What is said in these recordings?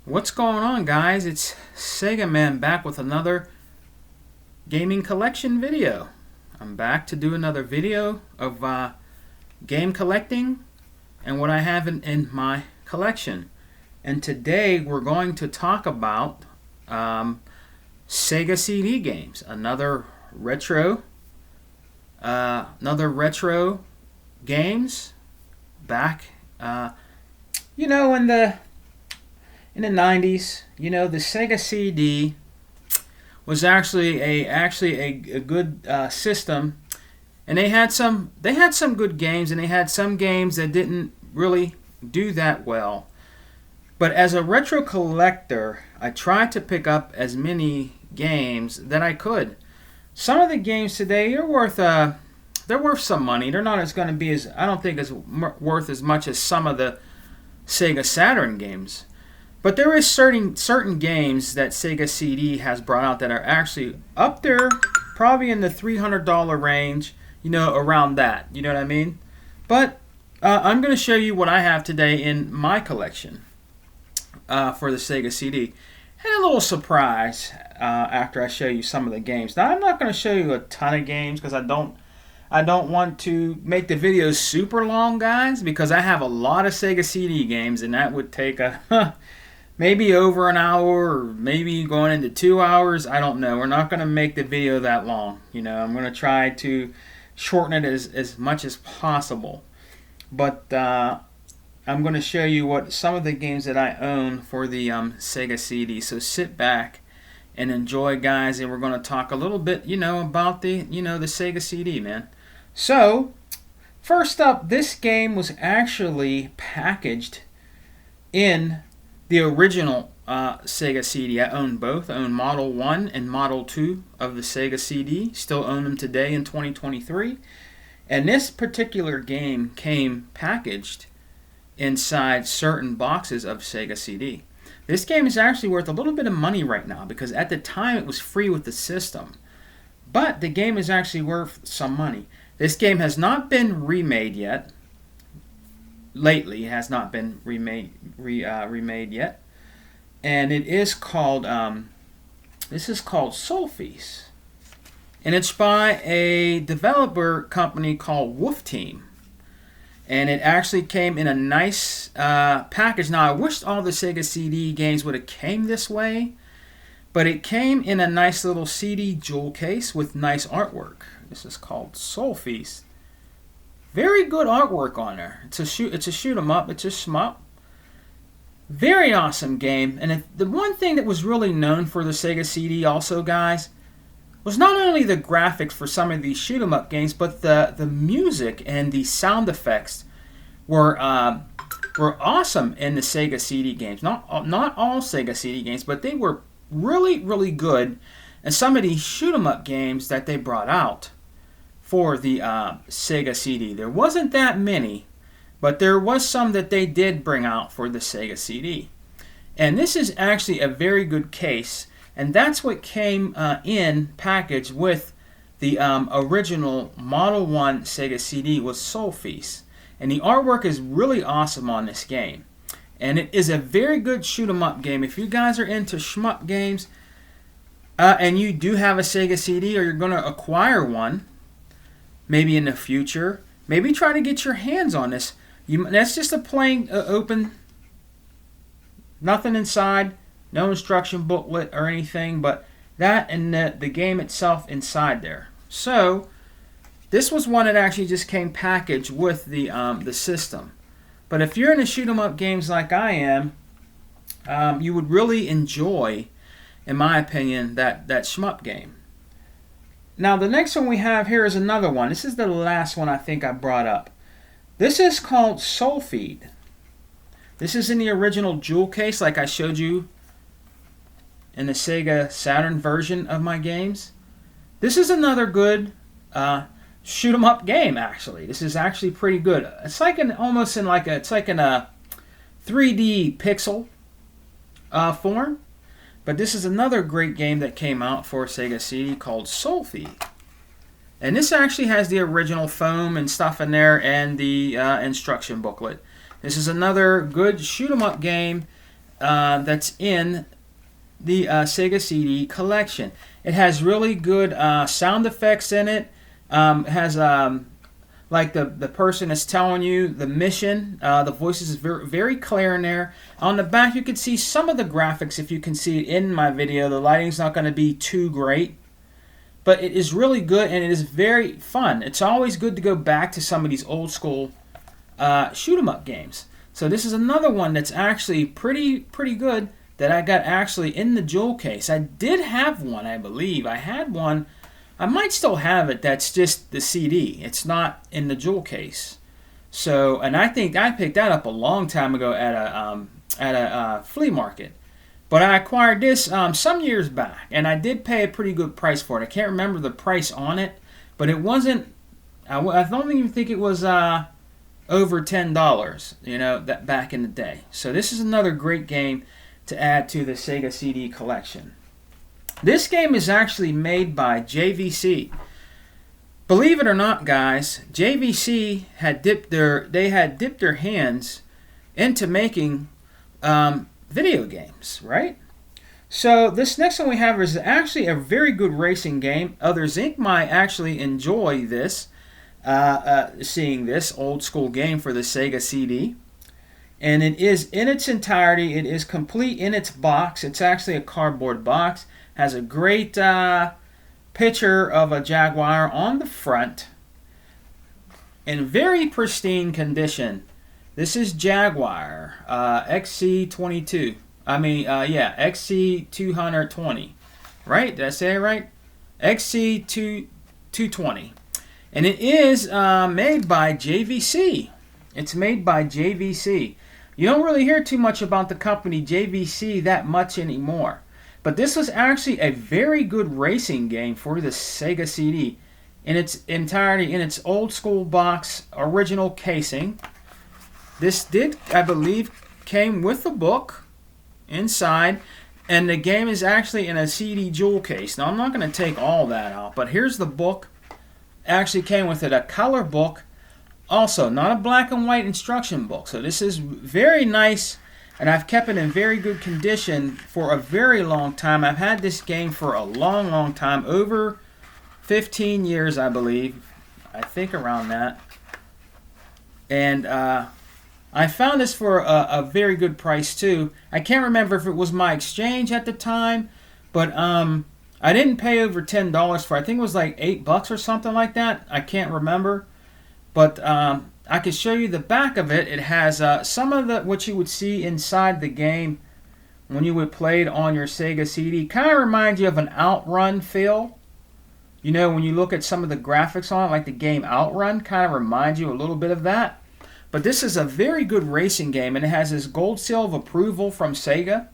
What's going on, guys? It's Sega Man back with another gaming collection video. I'm back to do another video of game collecting and what I have in my collection. And today we're going to talk about Sega CD games, another retro games back, in the 90s. The Sega CD was actually a good system, and they had some good games, and they had some games that didn't really do that well. But as a retro collector, I tried to pick up as many games that I could. Some of the games today are worth some money. They're not going to be I don't think worth as much as some of the Sega Saturn games. But there is certain games that Sega CD has brought out that are actually up there, probably in the $300 range, around that. You know what I mean? But I'm going to show you what I have today in my collection for the Sega CD. And a little surprise after I show you some of the games. Now, I'm not going to show you a ton of games because I don't want to make the videos super long, guys, because I have a lot of Sega CD games, and that would take maybe over an hour, or maybe going into 2 hours. I don't know. We're not going to make the video that long. I'm going to try to shorten it as much as possible. But I'm going to show you what some of the games that I own for the Sega CD. So sit back and enjoy, guys, and we're going to talk a little bit, about the Sega CD, man. So, first up, this game was actually packaged in the original Sega CD. I own both. I own Model 1 and Model 2 of the Sega CD. Still own them today in 2023. And this particular game came packaged inside certain boxes of Sega CD. This game is actually worth a little bit of money right now because at the time it was free with the system. But the game is actually worth some money. This game has not been remade yet. Lately, it has not been remade yet, and it is called Sophies, and it's by a developer company called Wolf Team, and it actually came in a nice package. Now, I wish all the Sega CD games would have came this way, but it came in a nice little CD jewel case with nice artwork. This is called Sophies. Very good artwork on there. It's a shoot 'em up. It's a shmup. Very awesome game. And the one thing that was really known for the Sega CD also, guys, was not only the graphics for some of these shoot 'em up games, but the music and the sound effects were awesome in the Sega CD games. Not all Sega CD games, but they were really, really good. And some of these shoot 'em up games that they brought out for the Sega CD. There wasn't that many, but there was some that they did bring out for the Sega CD. And this is actually a very good case, and that's what came in packaged with the original Model 1 Sega CD was Sophies. And the artwork is really awesome on this game. And it is a very good shoot 'em up game. If you guys are into shmup games and you do have a Sega CD or you're going to acquire one, maybe in the future, maybe try to get your hands on this. That's just a plain open, nothing inside, no instruction booklet or anything, but that and the game itself inside there. So this was one that actually just came packaged with the system. But if you're into shoot 'em up games like I am, you would really enjoy, in my opinion, that shmup game. Now, the next one we have here is another one. This is the last one I think I brought up. This is called Sulfide. This is in the original jewel case like I showed you in the Sega Saturn version of my games. This is another good shoot 'em up game, actually. This is actually pretty good. It's like in a 3D pixel form. But this is another great game that came out for Sega CD called Sulfide. And this actually has the original foam and stuff in there and the instruction booklet. This is another good shoot 'em up game that's in the Sega CD collection. It has really good sound effects in it. It has like the person is telling you the mission. The voices is very, very clear in there. On the back, you can see some of the graphics if you can see it in my video. The lighting's not going to be too great, but it is really good and it is very fun. It's always good to go back to some of these old school shoot 'em up games. So this is another one that's actually pretty good that I got actually in the jewel case. I did have one, I believe. I had one. I might still have it. That's just the CD. It's not in the jewel case. So, and I think I picked that up a long time ago at a flea market. But I acquired this some years back, and I did pay a pretty good price for it. I can't remember the price on it, but it wasn't. I don't even think it was over $10. You know, that back in the day. So this is another great game to add to the Sega CD collection. This game is actually made by JVC. Believe it or not, guys, JVC had dipped their hands into making video games, right? So this next one we have is actually a very good racing game. Others Inc. might actually enjoy this, seeing this old school game for the Sega CD. And it is in its entirety. It is complete in its box. It's actually a cardboard box. Has a great picture of a Jaguar on the front. In very pristine condition. This is Jaguar XC22. XC220. Right? Did I say it right? XC220. And it is made by JVC. It's made by JVC. You don't really hear too much about the company JVC that much anymore. But this was actually a very good racing game for the Sega CD in its entirety, in its old school box, original casing. This did, I believe, came with a book inside, and the game is actually in a CD jewel case. Now, I'm not going to take all that out, but here's the book. Actually came with it, a color book. Also, not a black and white instruction book. So this is very nice, and I've kept it in very good condition for a very long time. I've had this game for a long time, over 15 years, I believe. I think around that. And I found this for a very good price, too. I can't remember if it was my exchange at the time, but I didn't pay over $10 for it. I think it was like $8 or something like that. I can't remember. But I can show you the back of it. It has some of what you would see inside the game when you would play it on your Sega CD. Kind of reminds you of an Outrun feel. You know, when you look at some of the graphics on it, like the game Outrun, kind of reminds you a little bit of that. But this is a very good racing game, and it has this gold seal of approval from Sega.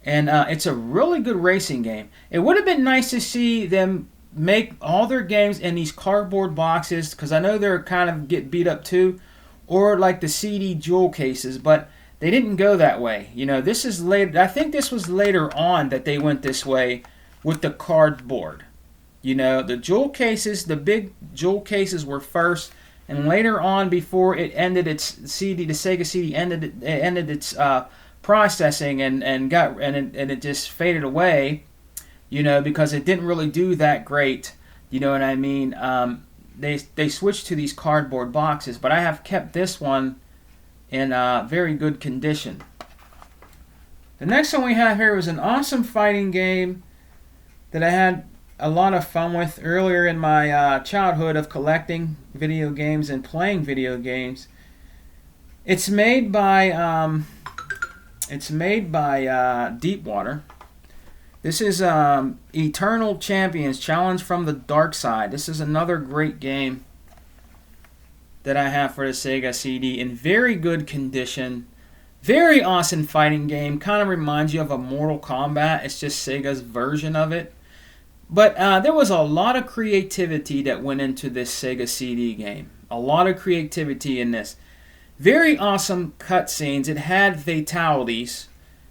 And it's a really good racing game. It would have been nice to see them make all their games in these cardboard boxes, because I know they're kind of get beat up too, or like the CD jewel cases, but they didn't go that way. You know, this is later. I think this was later on that they went this way with the cardboard. You know, the jewel cases, the big jewel cases were first, and later on, before it ended its CD, the Sega CD ended its processing and it just faded away. You know, because it didn't really do that great. You know what I mean? They switched to these cardboard boxes, but I have kept this one in very good condition. The next one we have here was an awesome fighting game that I had a lot of fun with earlier in my childhood of collecting video games and playing video games. It's made by Deepwater. This is Eternal Champions Challenge from the Dark Side. This is another great game that I have for the Sega CD in very good condition. Very awesome fighting game. Kind of reminds you of a Mortal Kombat. It's just Sega's version of it. But there was a lot of creativity that went into this Sega CD game. A lot of creativity in this. Very awesome cutscenes. It had fatalities.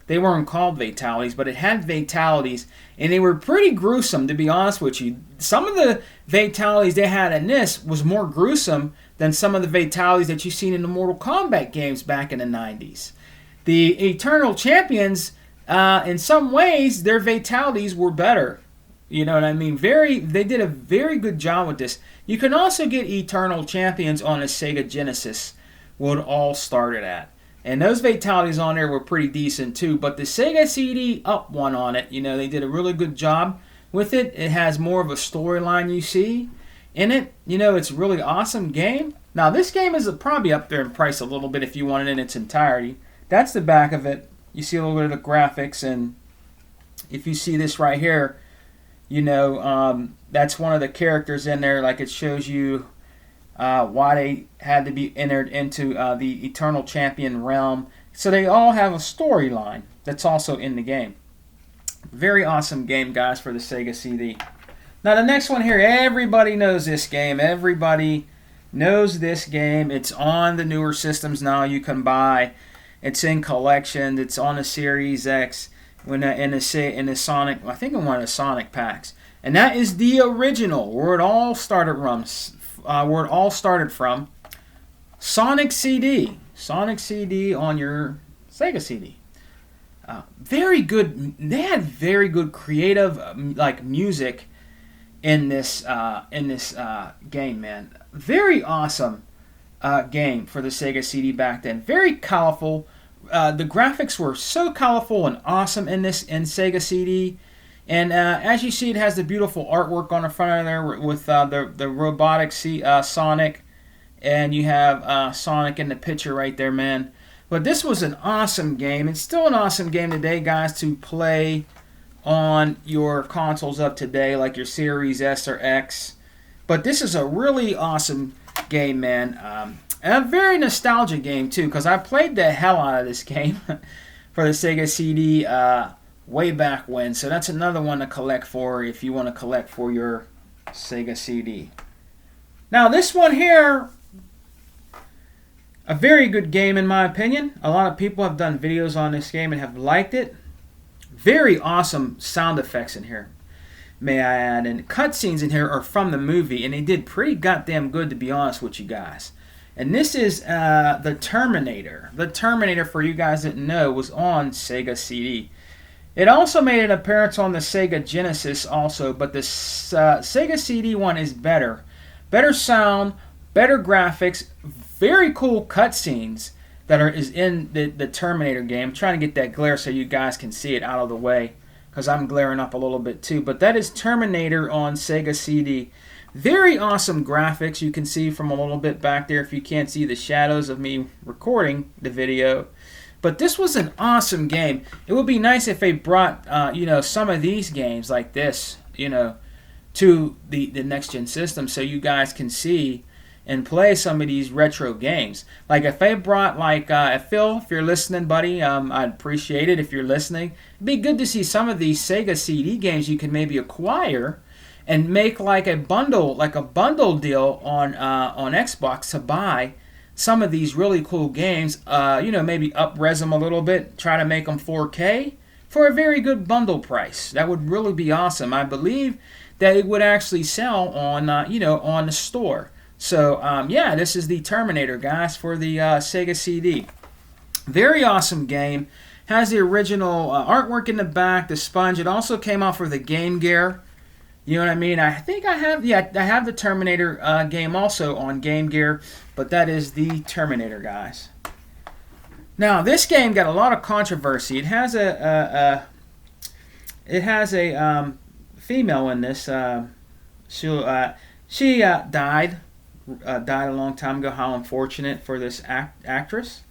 They weren't called fatalities, but it had fatalities, and they were pretty gruesome, to be honest with you. Some of the fatalities they had in this was more gruesome than some of the fatalities that you've seen in the Mortal Kombat games back in the 90s. The Eternal Champions, in some ways, their fatalities were better. You know what I mean? They did a very good job with this. You can also get Eternal Champions on a Sega Genesis, what it all started at. And those fatalities on there were pretty decent too. But the Sega CD up one on it, they did a really good job with it. It has more of a storyline you see in it. It's a really awesome game. Now this game is probably up there in price a little bit if you want it in its entirety. That's the back of it. You see a little bit of the graphics, and if you see this right here, that's one of the characters in there. Like, it shows you why they had to be entered into the Eternal Champion realm. So they all have a storyline that's also in the game. Very awesome game, guys, for the Sega CD. Now the next one here, everybody knows this game. Everybody knows this game. It's on the newer systems now. You can buy. It's in collection. It's on the Series X. In the Sonic, I think in one of the Sonic packs, and that is the original where it all started from. Sonic CD on your Sega CD. Very good. They had very good creative music in this game, man. Very awesome game for the Sega CD back then. Very colorful. The graphics were so colorful and awesome in Sega CD, and as you see, it has the beautiful artwork on the front of there with the robotic Sonic, and you have Sonic in the picture right there, man. But this was an awesome game. It's still an awesome game today, guys, to play on your consoles of today, like your Series S or X. But this is a really awesome game, man. And a very nostalgic game, too, because I played the hell out of this game for the Sega CD way back when. So that's another one to collect for if you want to collect for your Sega CD. Now, this one here, a very good game in my opinion. A lot of people have done videos on this game and have liked it. Very awesome sound effects in here, may I add. And cutscenes in here are from the movie, and they did pretty goddamn good, to be honest with you guys. And this is the Terminator. The Terminator, for you guys that know, was on Sega CD. It also made an appearance on the Sega Genesis also, but the Sega CD one is better. Better sound, better graphics, very cool cutscenes that is in the Terminator game. I'm trying to get that glare so you guys can see it out of the way, because I'm glaring up a little bit too. But that is Terminator on Sega CD. Very awesome graphics. You can see from a little bit back there if you can't see the shadows of me recording the video. But this was an awesome game. It would be nice if they brought some of these games like this to the next gen system so you guys can see and play some of these retro games. Like if they brought Phil, if you're listening, buddy, I'd appreciate it if you're listening. It'd be good to see some of these Sega CD games you can maybe acquire and make like a bundle deal on Xbox to buy some of these really cool games. Maybe up-res them a little bit, try to make them 4K for a very good bundle price. That would really be awesome. I believe that it would actually sell on on the store. So this is the Terminator, guys, for the Sega CD. Very awesome game. Has the original artwork in the back, the sponge. It also came out for the Game Gear. You know what I mean? I think I have the Terminator game also on Game Gear, but that is the Terminator, guys. Now, this game got a lot of controversy. It has a female in this. She died a long time ago. How unfortunate for this actress.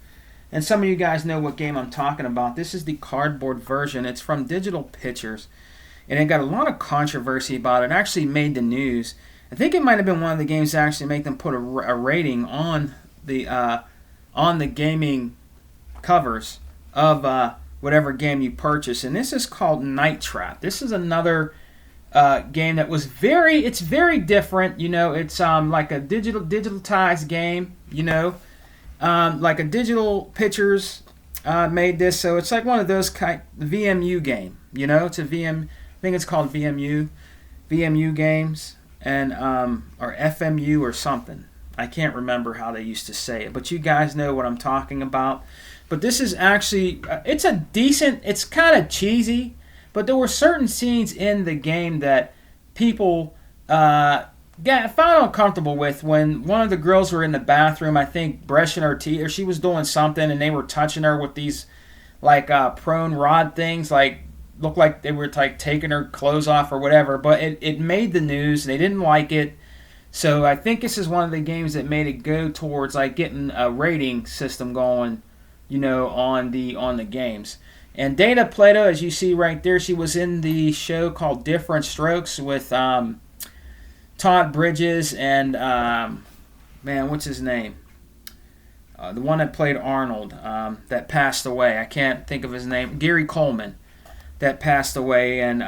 And some of you guys know what game I'm talking about. This is the cardboard version. It's from Digital Pictures. And it got a lot of controversy about it. It actually made the news. I think it might have been one of the games that actually make them put a rating on the gaming covers of whatever game you purchase. And this is called Night Trap. This is another game that was very different. It's like a digitalized game. Like a Digital Pictures made this, so it's like one of those VMU game. It's a VM. I think it's called VMU games, and or FMU or something. I can't remember how they used to say it, but you guys know what I'm talking about. But this is actually, it's a decent, it's kind of cheesy, but there were certain scenes in the game that people found uncomfortable with. When one of the girls were in the bathroom, I think brushing her teeth, or she was doing something, and they were touching her with these like prone rod things, like looked like they were like taking her clothes off or whatever. But it made the news. They didn't like it. So I think this is one of the games that made it go towards like getting a rating system going, on the games. And Dana Plato, as you see right there, she was in the show called Different Strokes with Todd Bridges and what's his name? The one that played Arnold that passed away. I can't think of his name. Gary Coleman, that passed away, and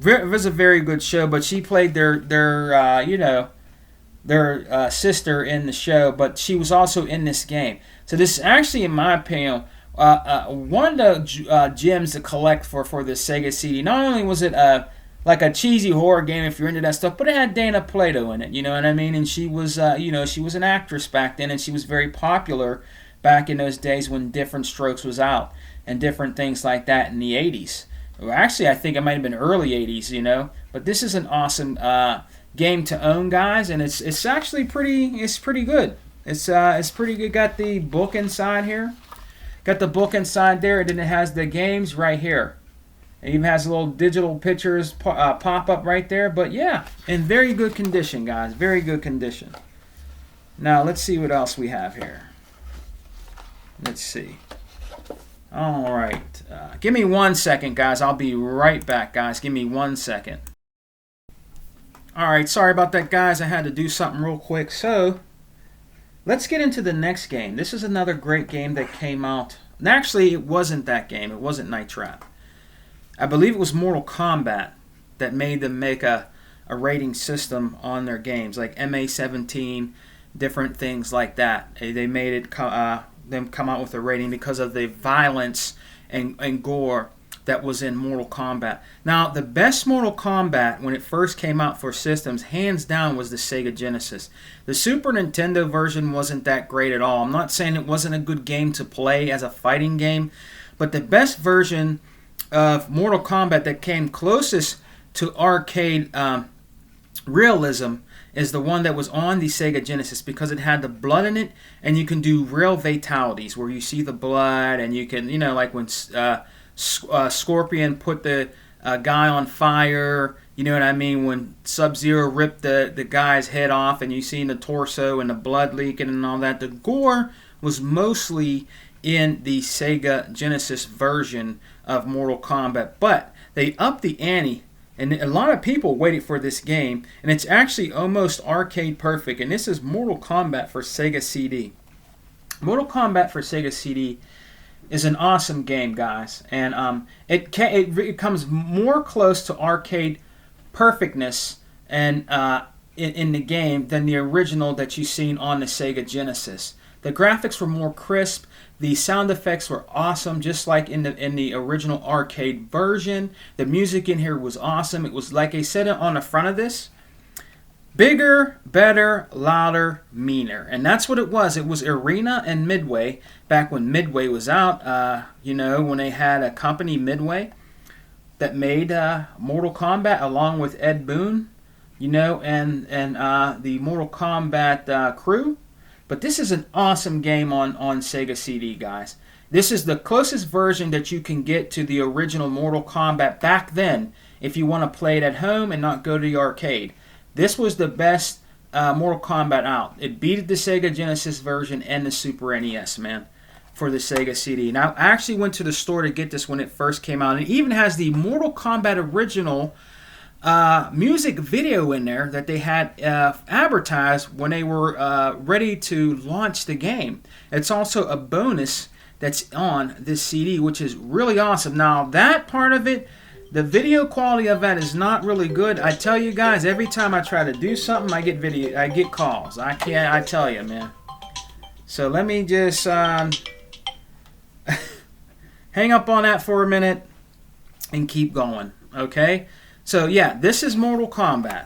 it was a very good show. But she played their sister in the show, but she was also in this game. So this is actually, in my opinion, one of the gems to collect for the Sega CD. Not only was it like a cheesy horror game if you're into that stuff, but it had Dana Plato in it. You know what I mean? And she was, she was an actress back then, and she was very popular back in those days when Different Strokes was out and different things like that in the 80s. Well, actually, I think it might have been early 80s, But this is an awesome game to own, guys, and it's actually pretty good. It's pretty good. Got the book inside here. Got the book inside there, and then it has the games right here. It even has little digital pictures pop up right there. But yeah, in very good condition, guys. Very good condition. Now let's see what else we have here. Let's see. All right. Give me 1 second, guys. I'll be right back, guys. Give me 1 second. All right. Sorry about that, guys. I had to do something real quick. So let's get into the next game. This is another great game that came out. And actually, it wasn't that game. It wasn't Night Trap. I believe it was Mortal Kombat that made them make a rating system on their games, like MA17, different things like that. They made it them come out with a rating because of the violence and gore that was in Mortal Kombat. Now, the best Mortal Kombat when it first came out for systems, hands down, was the Sega Genesis. The Super Nintendo version wasn't that great at all. I'm not saying it wasn't a good game to play as a fighting game, but the best version of Mortal Kombat that came closest to arcade realism is the one that was on the Sega Genesis, because it had the blood in it, and you can do real fatalities where you see the blood, and you can, like when Scorpion put the guy on fire, you know what I mean, when Sub-Zero ripped the guy's head off, and you seen the torso and the blood leaking and all that. The gore was mostly in the Sega Genesis version of Mortal Kombat, but they upped the ante, and a lot of people waited for this game, and it's actually almost arcade perfect. And this is Mortal Kombat for Sega CD. Mortal Kombat for Sega CD is an awesome game, guys, and it comes more close to arcade perfectness and in the game than the original that you've seen on the Sega Genesis. The graphics were more crisp. The sound effects were awesome, just like in the original arcade version. The music in here was awesome. It was, like I said on the front of this, bigger, better, louder, meaner. And that's what it was. It was Arena and Midway, back when Midway was out, when they had a company, Midway, that made Mortal Kombat along with Ed Boon, and the Mortal Kombat crew. But this is an awesome game on Sega CD, guys. This is the closest version that you can get to the original Mortal Kombat back then if you want to play it at home and not go to the arcade. This was the best Mortal Kombat out. It beat the Sega Genesis version and the Super NES, man, for the Sega CD. Now, I actually went to the store to get this when it first came out. And it even has the Mortal Kombat original music video in there that they had advertised when they were ready to launch the game. It's also a bonus that's on this CD, which is really awesome. Now, that part of it, the video quality of that is not really good. I tell you guys, every time I try to do something, I get calls. I tell you, man. So let me just hang up on that for a minute and keep going, okay? So yeah, this is Mortal Kombat.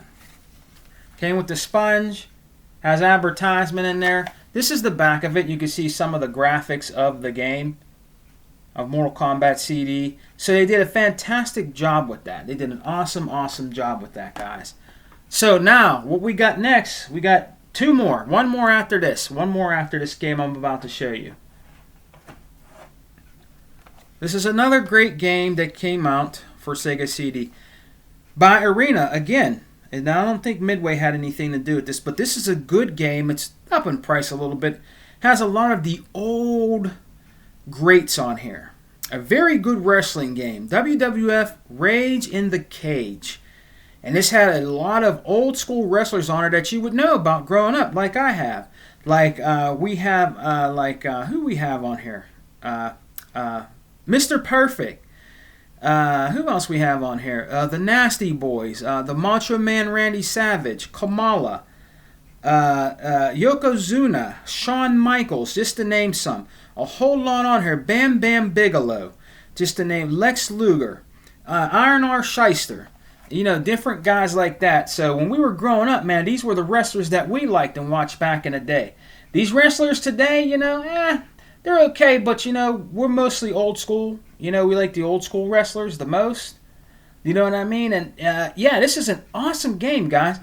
Came with the sponge, has advertisement in there. This is the back of it. You can see some of the graphics of the game. of Mortal Kombat CD. So they did a fantastic job with that. They did an awesome, awesome job with that, guys. So now, what we got next, we got two more. One more after this. One more after this game I'm about to show you. This is another great game that came out for Sega CD by Arena again. And I don't think Midway had anything to do with this, but this is a good game. It's up in price a little bit. Has a lot of the old greats on here. A very good wrestling game. WWF Rage in the Cage. And this had a lot of old school wrestlers on it that you would know about growing up, like I have. Like we have, who we have on here? Mr. Perfect. Who else we have on here? The Nasty Boys, the Macho Man Randy Savage, Kamala, Yokozuna, Shawn Michaels, just to name some. A whole lot on here. Bam Bam Bigelow, just to name. Lex Luger, Iron R. Shyster. You know, different guys like that. So when we were growing up, man, these were the wrestlers that we liked and watched back in the day. These wrestlers today, you know, they're okay, but, you know, we're mostly old school. You know, we like the old school wrestlers the most. You know what I mean? And, yeah, this is an awesome game, guys.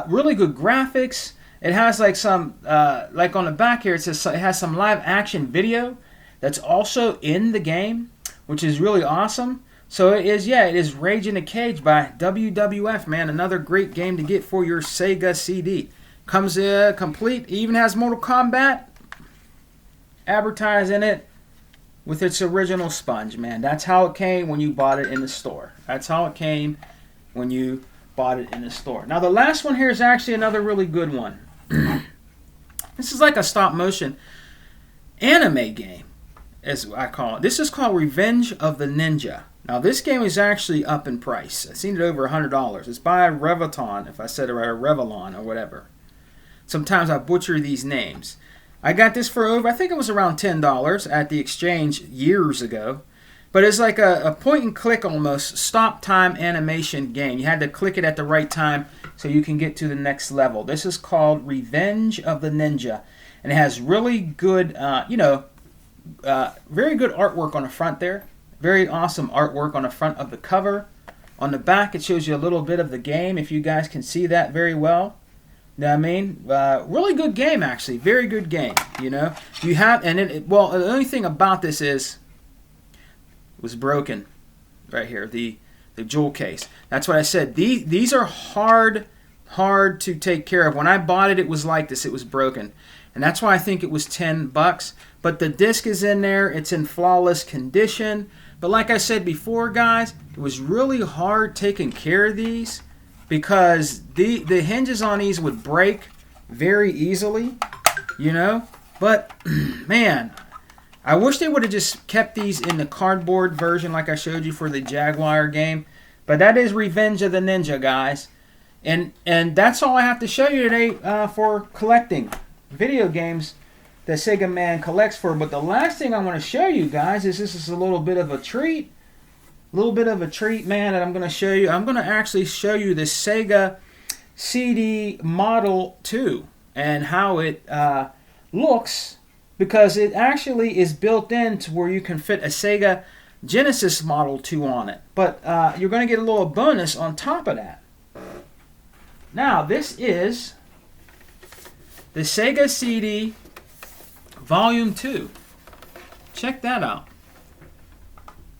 Really good graphics. It has, like, some, like on the back here, it says it has some live action video that's also in the game, which is really awesome. So it is Rage in the Cage by WWF, man. Another great game to get for your Sega CD. Comes complete, even has Mortal Kombat advertised in it with its original sponge, man. That's how it came when you bought it in the store. That's how it came when you bought it in the store. Now the last one here is actually another really good one. This is like a stop motion anime game, as I call it. This is called Revenge of the Ninja. Now, this game is actually up in price. I've seen it over $100. It's by Revaton, if I said it right, or Revlon, or whatever. Sometimes I butcher these names. I got this for over, I think it was around $10 at the exchange years ago. But it's like a point-and-click almost stop-time animation game. You had to click it at the right time so you can get to the next level. This is called Revenge of the Ninja. And it has really good, very good artwork on the front there. Very awesome artwork on the front of the cover. On the back, it shows you a little bit of the game, if you guys can see that very well. You know what I mean? Really good game, actually. Very good game, you know. You have, and well, the only thing about this is, it was broken right here, the jewel case. That's what I said. These are hard to take care of. When I bought it, it was like this. It was broken. And that's why I think it was $10. But the disc is in there. It's in flawless condition. But like I said before, guys, it was really hard taking care of these because the hinges on these would break very easily, you know. But, man, I wish they would have just kept these in the cardboard version like I showed you for the Jaguar game. But that is Revenge of the Ninja, guys. And that's all I have to show you today for collecting video games that Sega Man collects for. But the last thing I want to show you guys is this is a little bit of a treat. A little bit of a treat, man, that I'm going to show you. I'm going to actually show you the Sega CD Model 2 and how it looks, because it actually is built in to where you can fit a Sega Genesis Model 2 on it. But you're going to get a little bonus on top of that. Now, this is the Sega CD Volume 2. Check that out.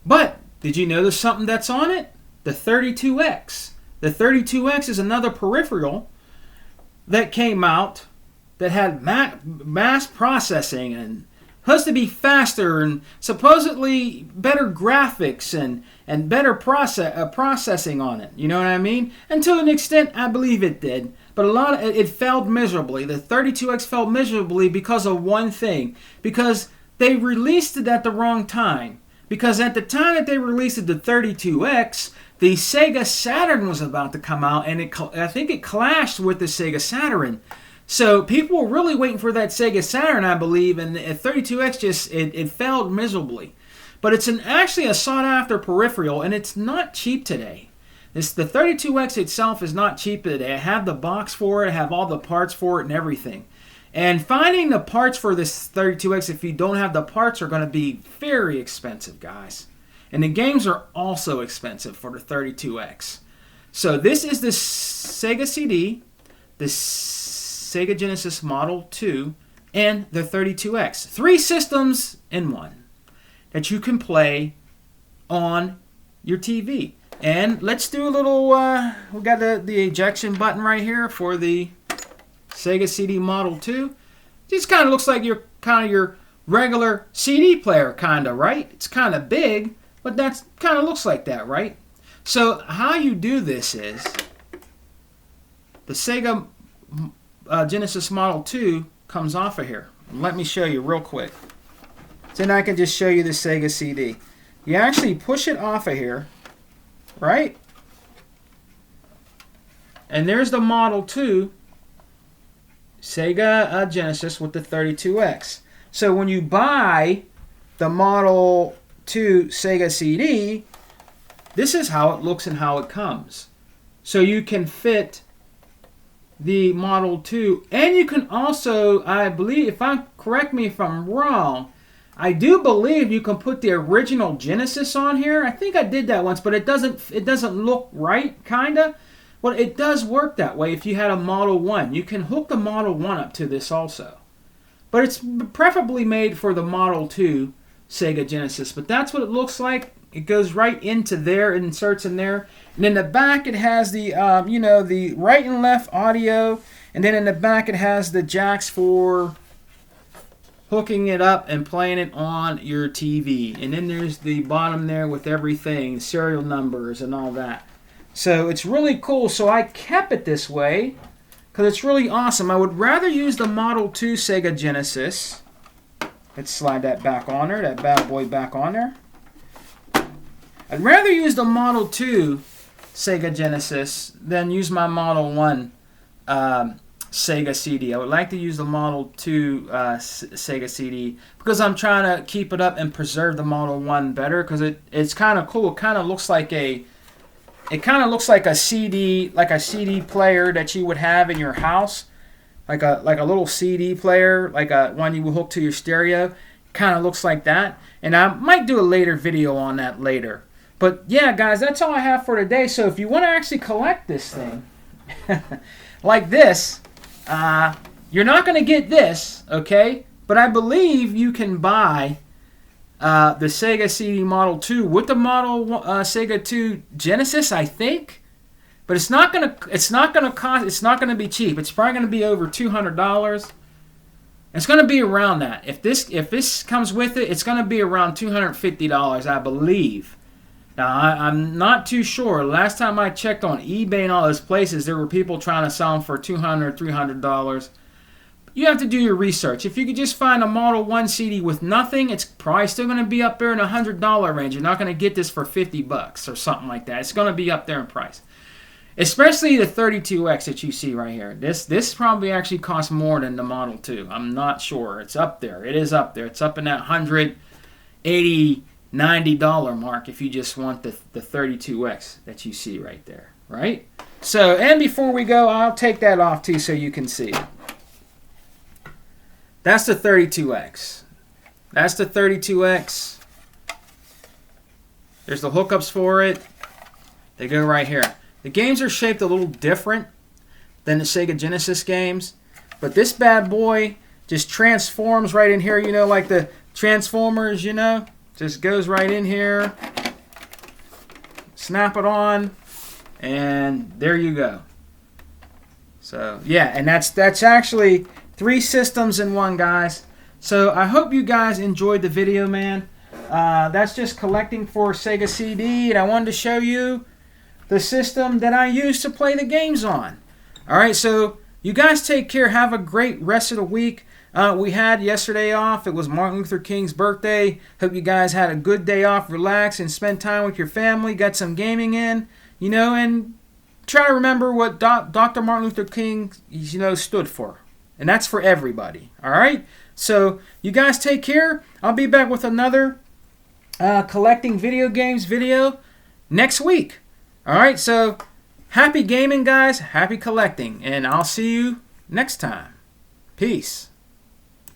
But did you notice something that's on it? The 32X. The 32X is another peripheral that came out that had mass processing and supposed to be faster and supposedly better graphics and better processing on it. You know what I mean? And to an extent, I believe it did. But it failed miserably. The 32X failed miserably because of one thing. Because they released it at the wrong time. Because at the time that they released it, the 32X, the Sega Saturn was about to come out, and I think it clashed with the Sega Saturn. So people were really waiting for that Sega Saturn, I believe, and the 32X just it failed miserably. But it's actually a sought-after peripheral, and it's not cheap today. The 32X itself is not cheap today. I have the box for it, I have all the parts for it and everything. And finding the parts for this 32X, if you don't have the parts, are going to be very expensive, guys. And the games are also expensive for the 32X. So this is the Sega CD, the Sega Genesis Model 2, and the 32X. 3 systems in one that you can play on your TV. And let's do a little, we got the ejection button right here for the Sega CD Model 2. This kind of looks like your regular CD player, kind of, right? It's kind of big, but that's kind of looks like that, right? So how you do this is the Sega Genesis Model 2 comes off of here. Let me show you real quick. Then I can just show you the Sega CD. You actually push it off of here, right? And there's the Model 2 Sega Genesis with the 32X. So when you buy the Model 2 Sega CD, this is how it looks and how it comes. So you can fit the Model 2, and you can also, I believe, correct me if I'm wrong, I do believe you can put the original Genesis on here. I think I did that once, but it doesn't look right, kinda. Well, it does work that way if you had a Model 1. You can hook the Model 1 up to this also. But it's preferably made for the Model 2 Sega Genesis. But that's what it looks like. It goes right into there, it inserts in there. And in the back it has the, the right and left audio. And then in the back it has the jacks for hooking it up and playing it on your TV. And then there's the bottom there with everything, serial numbers and all that. So it's really cool. So I kept it this way because it's really awesome. I would rather use the Model 2 Sega Genesis. Let's slide that back on there, that bad boy back on there. I'd rather use the Model 2 Sega Genesis than use my Model 1 Sega CD. I would like to use the Model 2 Sega CD because I'm trying to keep it up and preserve the Model 1 better because it's kind of cool. It kind of looks like a CD, like a CD player that you would have in your house, like a little CD player, like a one you would hook to your stereo. Kind of looks like that, and I might do a later video on that later. But yeah, guys, that's all I have for today. So if you want to actually collect this thing, like this, you're not going to get this, okay? But I believe you can buy the Sega CD Model 2 with the Sega 2 Genesis, I think. But it's not gonna be cheap. It's probably gonna be over $200. It's gonna be around that. If this comes with it, it's gonna be around $250, I believe. Now I'm not too sure. Last time I checked on eBay and all those places, there were people trying to sell them for $200, $300. You have to do your research. If you could just find a Model 1 CD with nothing, it's probably still going to be up there in the $100 range. You're not going to get this for $50 or something like that. It's going to be up there in price. Especially the 32X that you see right here. This probably actually costs more than the Model 2. I'm not sure. It's up there. It is up there. It's up in that $180, $90 mark if you just want the 32X that you see right there. Right? So, and before we go, I'll take that off too so you can see it. That's the 32X. That's the 32X. There's the hookups for it. They go right here. The games are shaped a little different than the Sega Genesis games. But this bad boy just transforms right in here, like the Transformers, Just goes right in here. Snap it on. And there you go. So, yeah, and that's actually 3 systems in one, guys. So I hope you guys enjoyed the video, man. That's just collecting for Sega CD, and I wanted to show you the system that I use to play the games on. Alright, so you guys take care. Have a great rest of the week. We had yesterday off. It was Martin Luther King's birthday. Hope you guys had a good day off. Relax and spend time with your family. Got some gaming in, and try to remember what Dr. Martin Luther King, stood for. And that's for everybody. Alright? So, you guys take care. I'll be back with another collecting video games video next week. Alright, so happy gaming, guys. Happy collecting. And I'll see you next time. Peace.